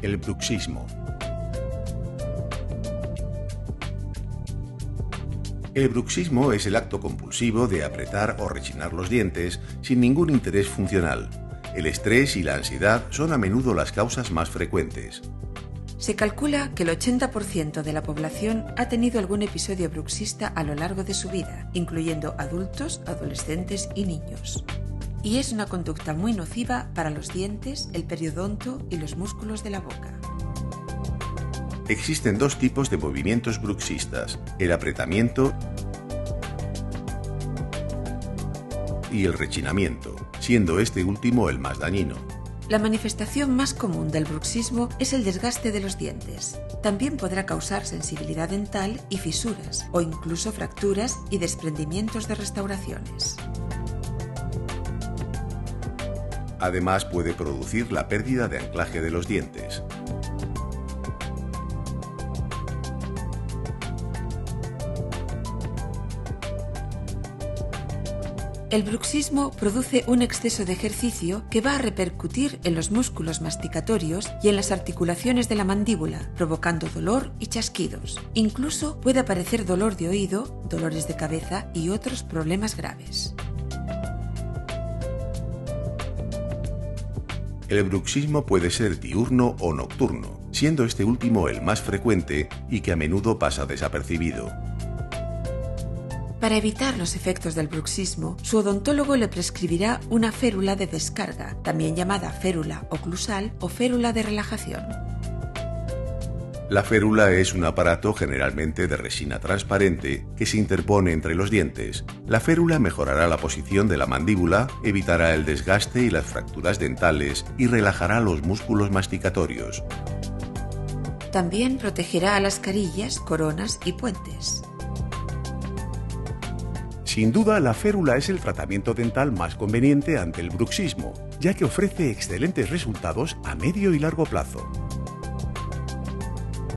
El bruxismo. El bruxismo es el acto compulsivo de apretar o rechinar los dientes sin ningún interés funcional. El estrés y la ansiedad son a menudo las causas más frecuentes. Se calcula que el 80% de la población ha tenido algún episodio bruxista a lo largo de su vida, incluyendo adultos, adolescentes y niños. Y es una conducta muy nociva para los dientes, el periodonto y los músculos de la boca. Existen dos tipos de movimientos bruxistas: el apretamiento y el rechinamiento, siendo este último el más dañino. La manifestación más común del bruxismo es el desgaste de los dientes. También podrá causar sensibilidad dental y fisuras, o incluso fracturas y desprendimientos de restauraciones. Además, puede producir la pérdida de anclaje de los dientes. El bruxismo produce un exceso de ejercicio que va a repercutir en los músculos masticatorios y en las articulaciones de la mandíbula, provocando dolor y chasquidos. Incluso puede aparecer dolor de oído, dolores de cabeza y otros problemas graves. El bruxismo puede ser diurno o nocturno, siendo este último el más frecuente y que a menudo pasa desapercibido. Para evitar los efectos del bruxismo, su odontólogo le prescribirá una férula de descarga, también llamada férula oclusal o férula de relajación. La férula es un aparato generalmente de resina transparente que se interpone entre los dientes. La férula mejorará la posición de la mandíbula, evitará el desgaste y las fracturas dentales y relajará los músculos masticatorios. También protegerá a las carillas, coronas y puentes. Sin duda, la férula es el tratamiento dental más conveniente ante el bruxismo, ya que ofrece excelentes resultados a medio y largo plazo.